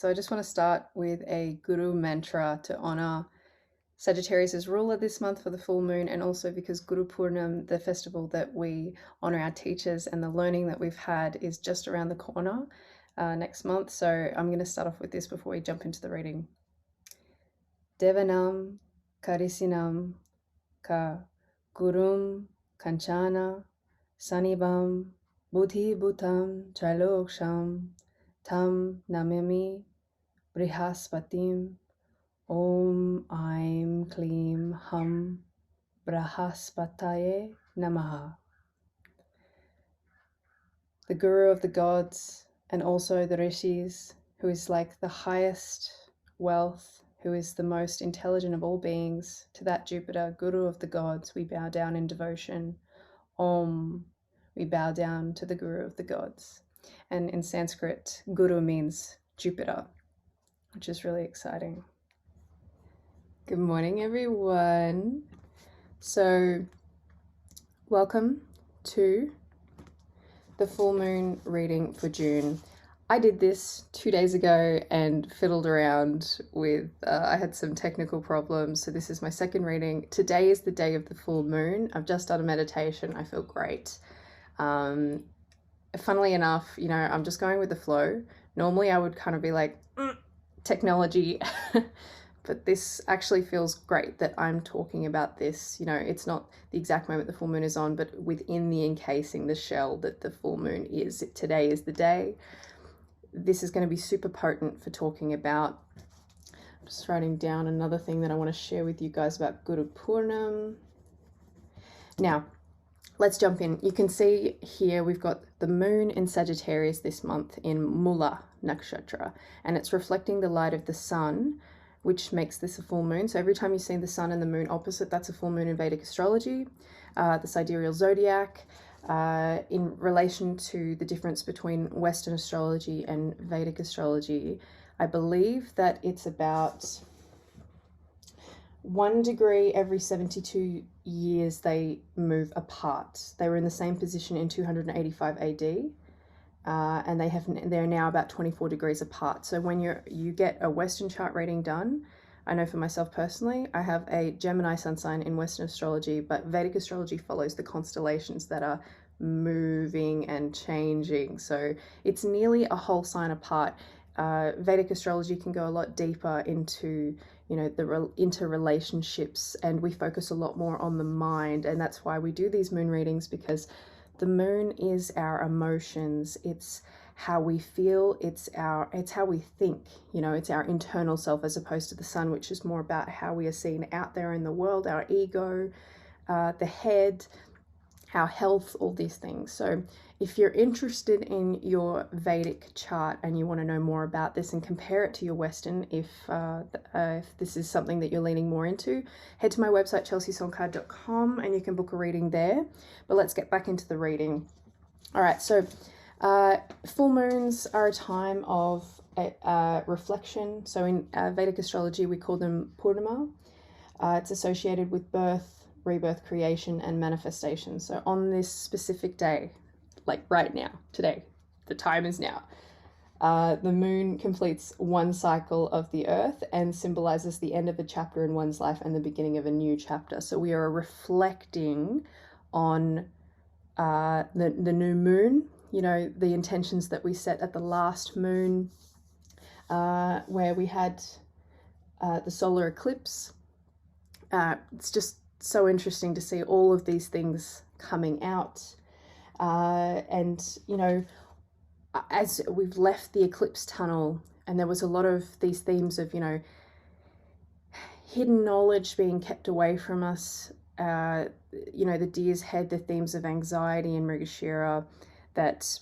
So I just want to start with a Guru mantra to honor Sagittarius as ruler this month for the full moon, and also because Guru Purnam, the festival that we honor our teachers and the learning that we've had, is just around the corner next month. So I'm going to start off with this before we jump into the reading. Devanam Karisinam Ka Gurum Kanchana Sanibam Buddhi Bhutam Trailoksham Tam Namami Brihaspatim Om Aim Klim Hum Brahaspataye Namaha. The Guru of the gods and also the Rishis, who is like the highest wealth, who is the most intelligent of all beings, to that Jupiter, Guru of the gods, we bow down in devotion. Om, we bow down to the Guru of the gods. And in Sanskrit, Guru means Jupiter, which is really exciting. Good morning, everyone. So, welcome to the full moon reading for June. I did this 2 days ago and fiddled around with, I had some technical problems, so this is my second reading. Today is the day of the full moon. I've just done a meditation. I feel great. Funnily enough, you know, I'm just going with the flow. Normally I would kind of be like, technology, but this actually feels great that I'm talking about this. You know, it's not the exact moment the full moon is on, but within the encasing, the shell that the full moon is. Today is the day. This is going to be super potent for talking about. I'm just writing down another thing that I want to share with you guys about Guru Purnam. Now, let's jump in. You can see here we've got the moon in Sagittarius this month in Moola Nakshatra, and it's reflecting the light of the sun, which makes this a full moon. So every time you see the sun and the moon opposite, that's a full moon in Vedic astrology, the sidereal zodiac. In relation to the difference between Western astrology and Vedic astrology, I believe that it's about 1 degree every 72 years they move apart. They were in the same position in 285 AD, and they're now about 24 degrees apart. So when you get a Western chart reading done, I know for myself personally, I have a Gemini sun sign in Western astrology, but Vedic astrology follows the constellations that are moving and changing. So it's nearly a whole sign apart. Vedic astrology can go a lot deeper into, you know, the interrelationships, and we focus a lot more on the mind. And that's why we do these moon readings, because the moon is our emotions. It's how we feel, it's how we think, you know, it's our internal self, as opposed to the sun, which is more about how we are seen out there in the world, our ego, the head, our health, all these things. So if you're interested in your Vedic chart and you want to know more about this and compare it to your Western, if this is something that you're leaning more into, head to my website, chelseasongcard.com, and you can book a reading there. But let's get back into the reading. All right, so full moons are a time of reflection. So in Vedic astrology, we call them Purnima. It's associated with birth, rebirth, creation, and manifestation. So on this specific day, like right now, today, the time is now, the moon completes one cycle of the earth and symbolizes the end of a chapter in one's life and the beginning of a new chapter. So we are reflecting on the new moon, you know, the intentions that we set at the last moon, where we had the solar eclipse. It's just so interesting to see all of these things coming out. And, you know, as we've left the eclipse tunnel, and there was a lot of these themes of, you know, hidden knowledge being kept away from us. You know, the deer's head, the themes of anxiety and Mrigashira, that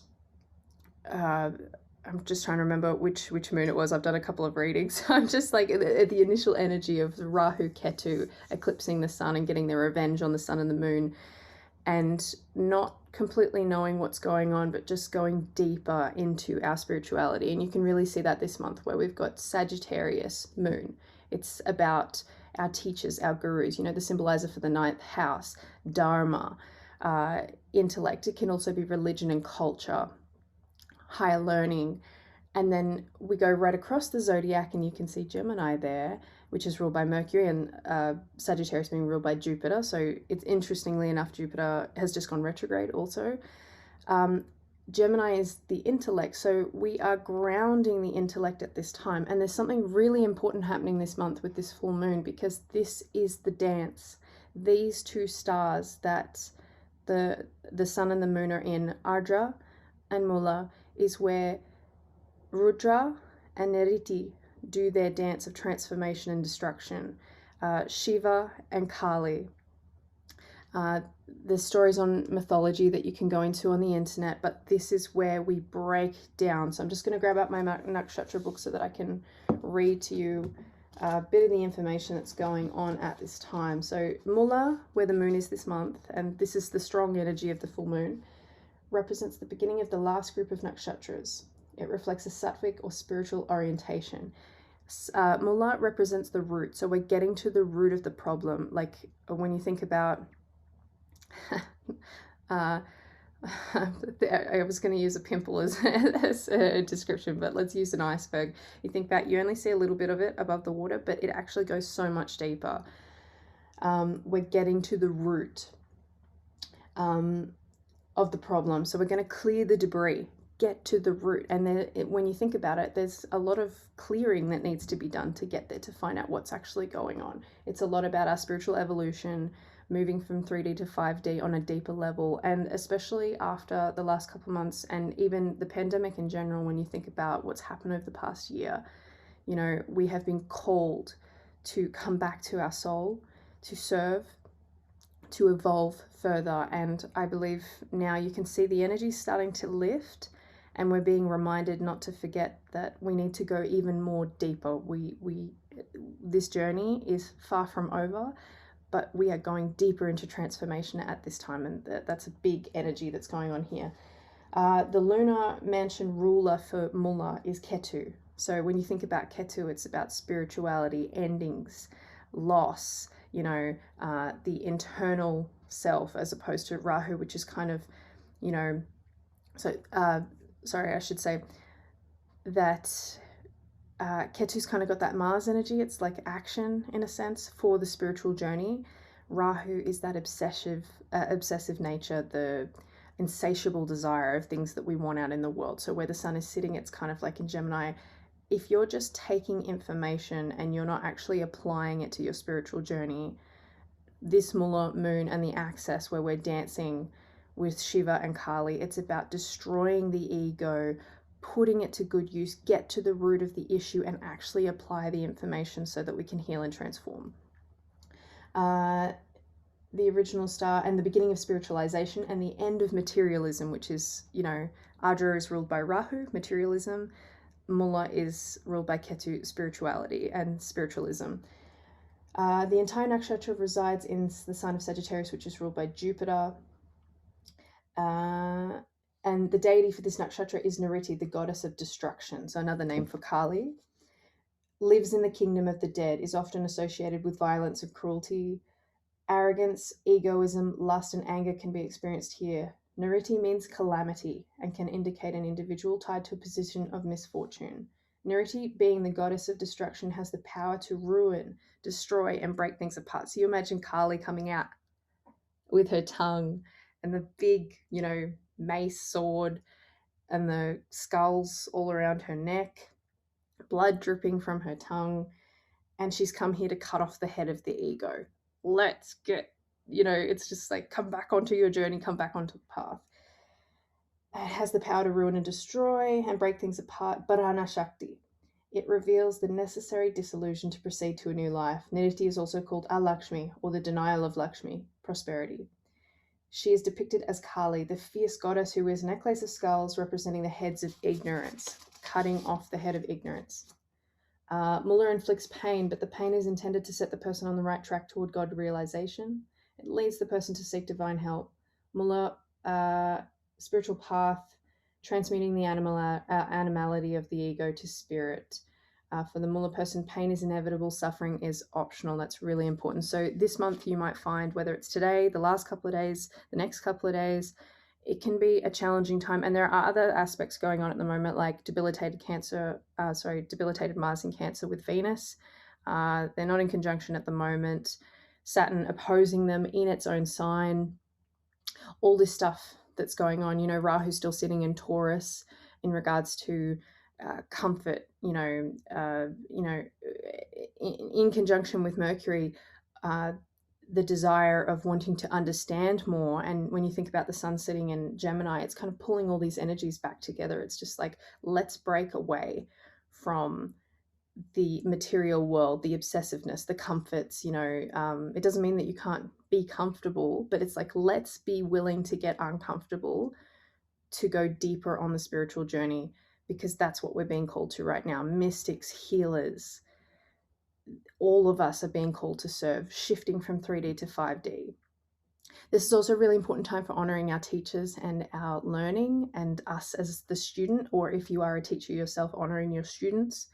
I'm just trying to remember which moon it was. I've done a couple of readings. I'm just like the initial energy of Rahu Ketu eclipsing the sun and getting their revenge on the sun and the moon, and not completely knowing what's going on, but just going deeper into our spirituality. And you can really see that this month, where we've got Sagittarius moon. It's about our teachers, our gurus, you know, the symbolizer for the 9th house, Dharma, intellect. It can also be religion and culture, higher learning, And then we go right across the zodiac, and you can see Gemini there, which is ruled by Mercury, and Sagittarius being ruled by Jupiter. So it's interestingly enough, Jupiter has just gone retrograde also. Gemini is the intellect, so we are grounding the intellect at this time. And there's something really important happening this month with this full moon, because this is the dance. These two stars that the sun and the moon are in, Ardra and Moola, is where Rudra and Niriti do their dance of transformation and destruction. Shiva and Kali. There's stories on mythology that you can go into on the internet, but this is where we break down. So I'm just going to grab up my Nakshatra book so that I can read to you a bit of the information that's going on at this time. So Moola, where the moon is this month, and this is the strong energy of the full moon, represents the beginning of the last group of nakshatras. It reflects a sattvic or spiritual orientation. Moola represents the root, so we're getting to the root of the problem. Like when you think about I was going to use a pimple as a description, but let's use an iceberg. You think that you only see a little bit of it above the water, but it actually goes so much deeper. We're getting to the root of the problem. So we're going to clear the debris, get to the root. And when you think about it, there's a lot of clearing that needs to be done to get there, to find out what's actually going on. It's a lot about our spiritual evolution, moving from 3D to 5D on a deeper level. And especially after the last couple of months, and even the pandemic in general, when you think about what's happened over the past year, you know, we have been called to come back to our soul, to serve, to evolve further. And I believe now you can see the energy starting to lift, and we're being reminded not to forget that we need to go even more deeper. This journey is far from over, but we are going deeper into transformation at this time, and that's a big energy that's going on here. The lunar mansion ruler for Moola is Ketu. So when you think about Ketu, it's about spirituality, endings, loss, you know, the internal self, as opposed to Rahu, which is kind of, you know, so, sorry, I should say that Ketu's kind of got that Mars energy. It's like action in a sense for the spiritual journey. Rahu is that obsessive nature, the insatiable desire of things that we want out in the world. So where the sun is sitting, it's kind of like in Gemini. If you're just taking information and you're not actually applying it to your spiritual journey, this Moola moon and the access where we're dancing with Shiva and Kali, it's about destroying the ego, putting it to good use, get to the root of the issue, and actually apply the information so that we can heal and transform. The original star and the beginning of spiritualization, and the end of materialism, which is, you know, Ardra is ruled by Rahu, materialism. Moola is ruled by Ketu, spirituality and spiritualism. The entire nakshatra resides in the sign of Sagittarius, which is ruled by Jupiter. And the deity for this nakshatra is Niriti, the goddess of destruction, so another name for Kali. Lives in the kingdom of the dead, is often associated with violence and cruelty. Arrogance, egoism, lust, and anger can be experienced here. Niriti means calamity and can indicate an individual tied to a position of misfortune. Niriti, being the goddess of destruction, has the power to ruin, destroy, and break things apart. So you imagine Kali coming out with her tongue and the big, you know, mace, sword, and the skulls all around her neck, blood dripping from her tongue, and she's come here to cut off the head of the ego. Let's get, you know, it's just like, come back onto your journey, come back onto the path. It has the power to ruin and destroy and break things apart. Bharana Shakti. It reveals the necessary dissolution to proceed to a new life. Niriti is also called Alakshmi, or the denial of Lakshmi, prosperity. She is depicted as Kali, the fierce goddess who wears a necklace of skulls representing the heads of ignorance, cutting off the head of ignorance. Moola inflicts pain, but the pain is intended to set the person on the right track toward God realization. It leads the person to seek divine help. Moola, spiritual path, transmuting the animality of the ego to spirit. For the Moola person, pain is inevitable, suffering is optional. That's really important. So this month you might find, whether it's today, the last couple of days, the next couple of days, it can be a challenging time. And there are other aspects going on at the moment, like debilitated Mars in Cancer with Venus. They're not in conjunction at the moment. Saturn opposing them in its own sign. All this stuff that's going on. Rahu's still sitting in Taurus in regards to comfort. In conjunction with Mercury. The desire of wanting to understand more. And when you think about the sun sitting in Gemini, it's kind of pulling all these energies back together. It's just like, let's break away from the material world, the obsessiveness, the comforts. It doesn't mean that you can't be comfortable, but it's like, let's be willing to get uncomfortable to go deeper on the spiritual journey, because that's what we're being called to right now. Mystics, healers, all of us are being called to serve, shifting from 3D to 5D. This is also a really important time for honoring our teachers and our learning, and us as the student, or if you are a teacher yourself, honoring your students.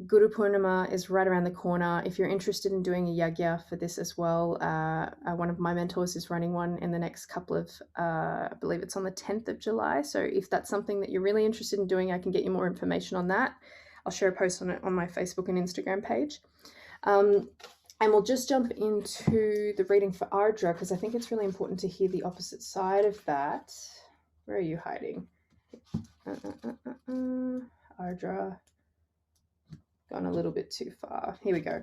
Guru Purnima is right around the corner. If you're interested in doing a yagya for this as well, one of my mentors is running one in the next couple of, I believe it's on the 10th of July. So if that's something that you're really interested in doing, I can get you more information on that. I'll share a post on it on my Facebook and Instagram page. And we'll just jump into the reading for Ardra, because I think it's really important to hear the opposite side of that. Where are you hiding? Ardra. Gone a little bit too far. Here we go.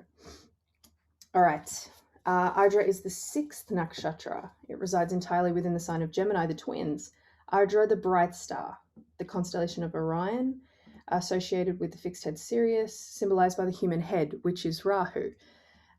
All right. Ardra is the 6th nakshatra. It resides entirely within the sign of Gemini, the twins. Ardra, the bright star, the constellation of Orion, associated with the fixed head Sirius, symbolized by the human head, which is Rahu.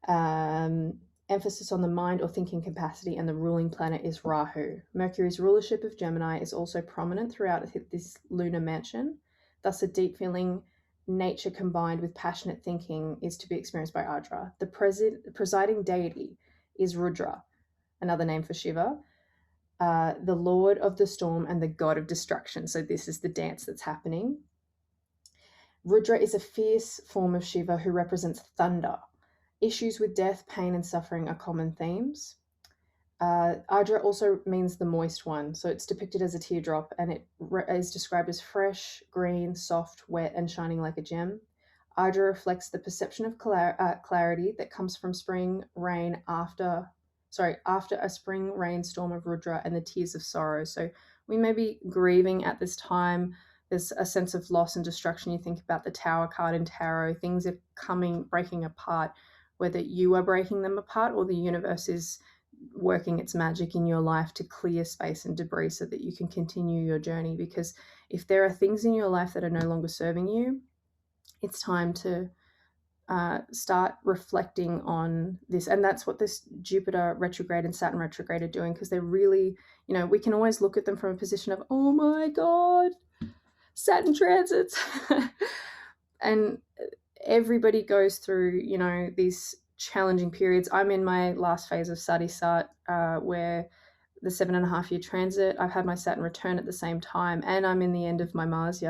Emphasis on the mind or thinking capacity, and the ruling planet is Rahu. Mercury's rulership of Gemini is also prominent throughout this lunar mansion. Thus, a deep feeling nature combined with passionate thinking is to be experienced by Ardra. The presiding deity is Rudra, another name for Shiva, the lord of the storm and the god of destruction. So this is the dance that's happening. Rudra is a fierce form of Shiva who represents thunder. Issues with death, pain, and suffering are common themes. Ardra also means the moist one, so it's depicted as a teardrop, and it is described as fresh, green, soft, wet, and shining like a gem. Ardra reflects the perception of clarity that comes from after a spring rainstorm of Rudra and the tears of sorrow. So we may be grieving at this time. There's a sense of loss and destruction. You think about the Tower card in Tarot. Things are breaking apart, whether you are breaking them apart or the universe is working its magic in your life to clear space and debris so that you can continue your journey. Because if there are things in your life that are no longer serving you, it's time to start reflecting on this. And that's what this Jupiter retrograde and Saturn retrograde are doing, because they're really, we can always look at them from a position of, oh my God, Saturn transits. And everybody goes through, these challenging periods. I'm in my last phase of Sadhisat, where the 7.5-year transit, I've had my Saturn return at the same time, and I'm in the end of my Mars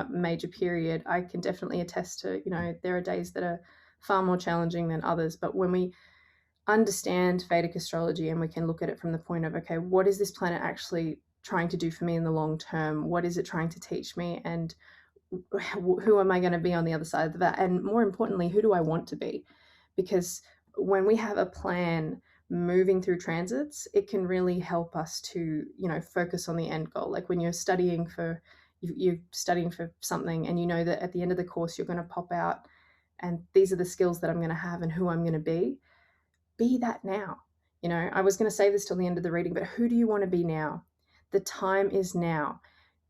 major period. I can definitely attest to, there are days that are far more challenging than others. But when we understand Vedic astrology and we can look at it from the point of, okay, what is this planet actually trying to do for me in the long term? What is it trying to teach me? And who am I going to be on the other side of that? And more importantly, who do I want to be? Because when we have a plan moving through transits, it can really help us to, focus on the end goal. Like when you're studying for something, and you know that at the end of the course, you're going to pop out and these are the skills that I'm going to have and who I'm going to be that now. I was going to say this till the end of the reading, but who do you want to be now? The time is now.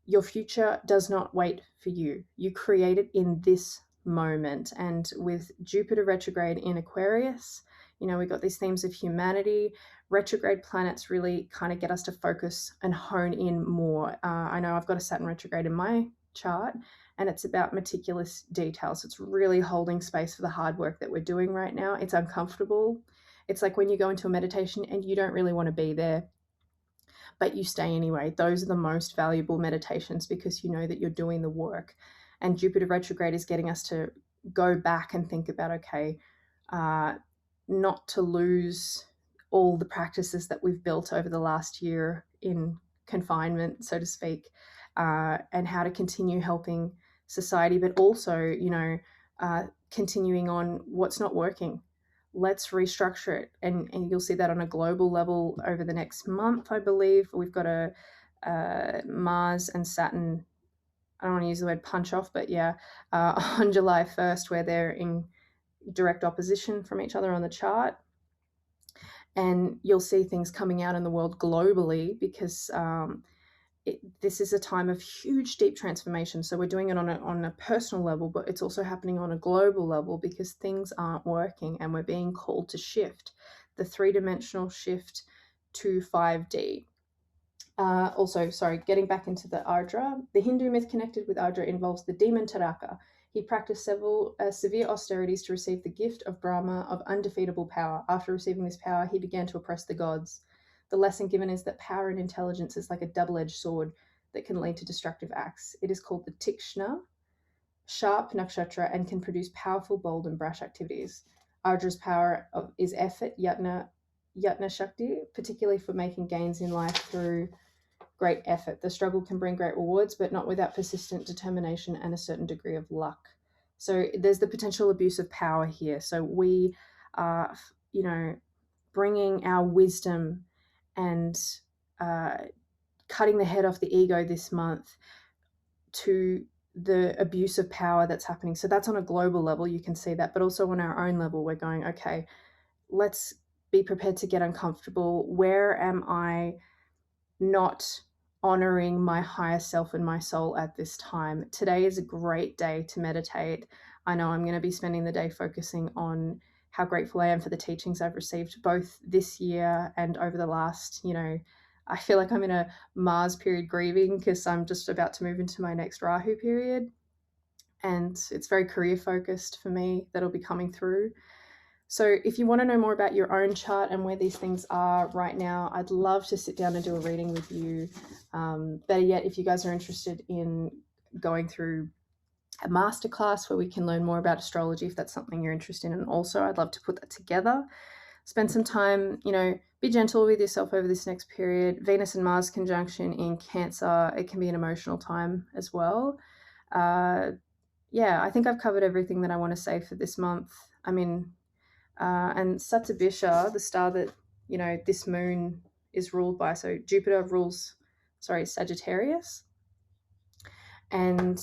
Your future does not wait for you. You create it in this moment. And with Jupiter retrograde in Aquarius, we got these themes of humanity. Retrograde planets really kind of get us to focus and hone in more. I know I've got a Saturn retrograde in my chart, and it's about meticulous details. It's really holding space for the hard work that we're doing right now. It's uncomfortable. It's like when you go into a meditation and you don't really want to be there, but you stay anyway. Those are the most valuable meditations, because you know that you're doing the work. And Jupiter retrograde is getting us to go back and think about, okay, not to lose all the practices that we've built over the last year in confinement, so to speak, and how to continue helping society, but also, continuing on what's not working. Let's restructure it. And you'll see that on a global level over the next month, I believe. We've got a Mars and Saturn, I don't want to use the word punch off, but yeah, on July 1st, where they're in direct opposition from each other on the chart. And you'll see things coming out in the world globally because this is a time of huge, deep transformation. So we're doing it on a personal level, but it's also happening on a global level because things aren't working and we're being called to shift. The 3-dimensional shift to 5D. Getting back into the Ardra, the Hindu myth connected with Ardra involves the demon Taraka. He practiced several severe austerities to receive the gift of Brahma of undefeatable power. After receiving this power, he began to oppress the gods. The lesson given is that power and intelligence is like a double-edged sword that can lead to destructive acts. It is called the Tikshna, sharp nakshatra, and can produce powerful, bold, and brash activities. Ardra's power is effort, yatna shakti, particularly for making gains in life through great effort. The struggle can bring great rewards, but not without persistent determination and a certain degree of luck. So there's the potential abuse of power here. So we are, bringing our wisdom and cutting the head off the ego this month to the abuse of power that's happening. So that's on a global level, you can see that, but also on our own level, we're going, okay, let's be prepared to get uncomfortable. Where am I not honoring my higher self and my soul at this time? Today is a great day to meditate. I know I'm going to be spending the day focusing on how grateful I am for the teachings I've received both this year and over the last, I feel like I'm in a Mars period grieving because I'm just about to move into my next Rahu period. And it's very career focused for me that'll be coming through. So if you want to know more about your own chart and where these things are right now, I'd love to sit down and do a reading with you. Better yet, if you guys are interested in going through a masterclass where we can learn more about astrology, if that's something you're interested in. And also, I'd love to put that together. Spend some time, be gentle with yourself over this next period. Venus and Mars conjunction in Cancer, it can be an emotional time as well. I think I've covered everything that I want to say for this month. And Satyabisha, the star that, this moon is ruled by. So Jupiter rules, Sagittarius. And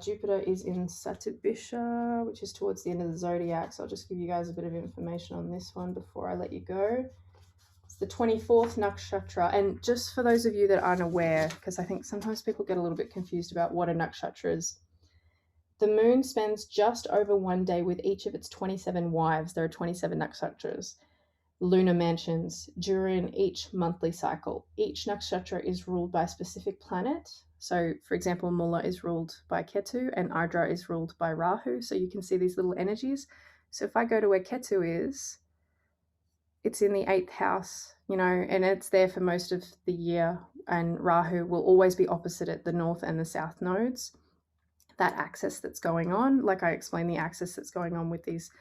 Jupiter is in Satyabisha, which is towards the end of the zodiac. So I'll just give you guys a bit of information on this one before I let you go. It's the 24th Nakshatra. And just for those of you that aren't aware, because I think sometimes people get a little bit confused about what a Nakshatra is. The moon spends just over 1 day with each of its 27 wives. There are 27 nakshatras, lunar mansions, during each monthly cycle. Each nakshatra is ruled by a specific planet. So, for example, Moola is ruled by Ketu and Ardra is ruled by Rahu. So you can see these little energies. So if I go to where Ketu is, it's in the 8th house, and it's there for most of the year. And Rahu will always be opposite at the north and the south nodes. That axis that's going on, like I explained, the axis that's going on with these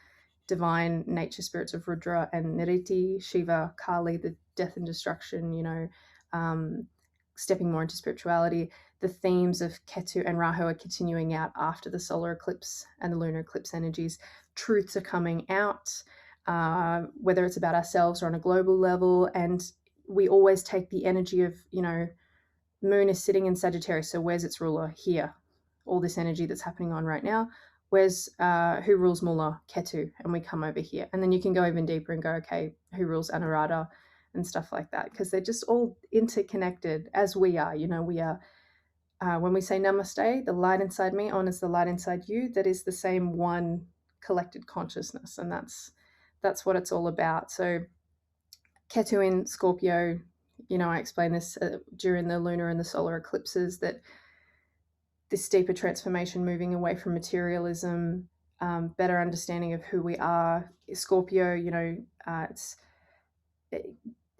divine nature spirits of Rudra and Niriti, Shiva, Kali, the death and destruction, stepping more into spirituality. The themes of Ketu and Rahu are continuing out after the solar eclipse and the lunar eclipse energies. Truths are coming out, whether it's about ourselves or on a global level. And we always take the energy of, moon is sitting in Sagittarius. So where's its ruler? Here. All this energy that's happening on right now. Where's who rules Moola? Ketu, and we come over here. And then you can go even deeper and go, okay, who rules Anuradha and stuff like that, because they're just all interconnected as we are. We are, when we say namaste, the light inside me honors the light inside you. That is the same one collected consciousness, and that's what it's all about. So Ketu in Scorpio, I explained this during the lunar and the solar eclipses, that this deeper transformation, moving away from materialism, better understanding of who we are. Scorpio, it's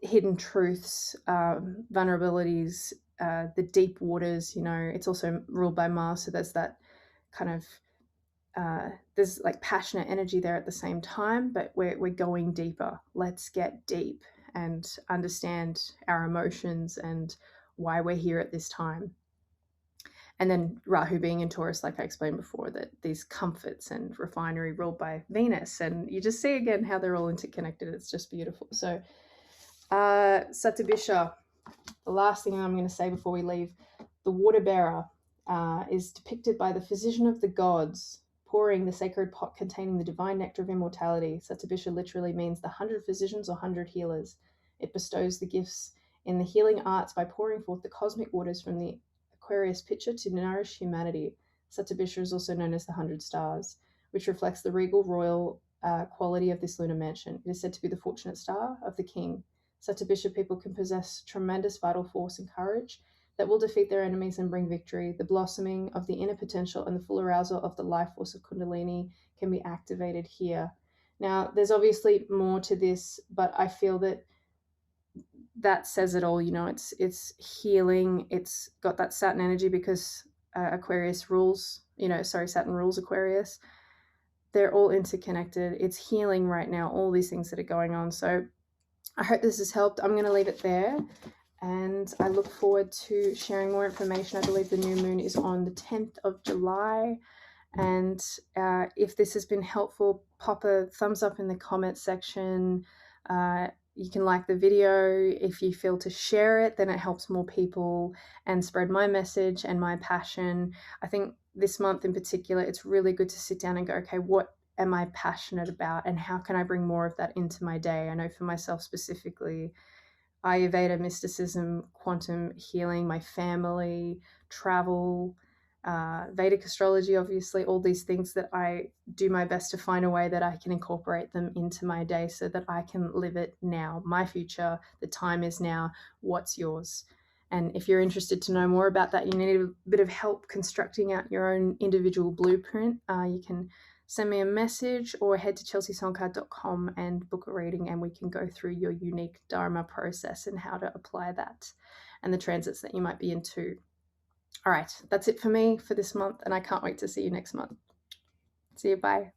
hidden truths, vulnerabilities, the deep waters, it's also ruled by Mars. So there's that kind of, there's like passionate energy there at the same time, but we're going deeper. Let's get deep and understand our emotions and why we're here at this time. And then Rahu being in Taurus, like I explained before, that these comforts and refinery ruled by Venus. And you just see again how they're all interconnected. It's just beautiful. So Satyabisha, the last thing I'm going to say before we leave, the water bearer is depicted by the physician of the gods pouring the sacred pot containing the divine nectar of immortality. Satyabisha literally means the 100 physicians or 100 healers. It bestows the gifts in the healing arts by pouring forth the cosmic waters from the Aquarius pitcher to nourish humanity. Satyabisha is also known as the 100 Stars, which reflects the regal royal quality of this lunar mansion. It is said to be the fortunate star of the king. Satyabisha people can possess tremendous vital force and courage that will defeat their enemies and bring victory. The blossoming of the inner potential and the full arousal of the life force of Kundalini can be activated here. Now, there's obviously more to this, but I feel that says it all. You know, it's healing. It's got that Saturn energy because Aquarius rules, Saturn rules Aquarius. They're all interconnected. It's healing right now, all these things that are going on. So I hope this has helped. I'm going to leave it there, and I look forward to sharing more information. I believe the new moon is on the 10th of July, and if this has been helpful, pop a thumbs up in the comment section. You can like the video. If you feel to share it, then it helps more people and spread my message and my passion. I think this month in particular, it's really good to sit down and go, okay, what am I passionate about and how can I bring more of that into my day? I know for myself specifically, Ayurveda, mysticism, quantum healing, my family, travel, Vedic astrology, obviously, all these things that I do my best to find a way that I can incorporate them into my day so that I can live it now, my future. The time is now. What's yours? And if you're interested to know more about that, you need a bit of help constructing out your own individual blueprint, you can send me a message or head to chelseasongcard.com and book a reading, and we can go through your unique Dharma process and how to apply that and the transits that you might be into. All right, that's it for me for this month, and I can't wait to see you next month. See you, bye.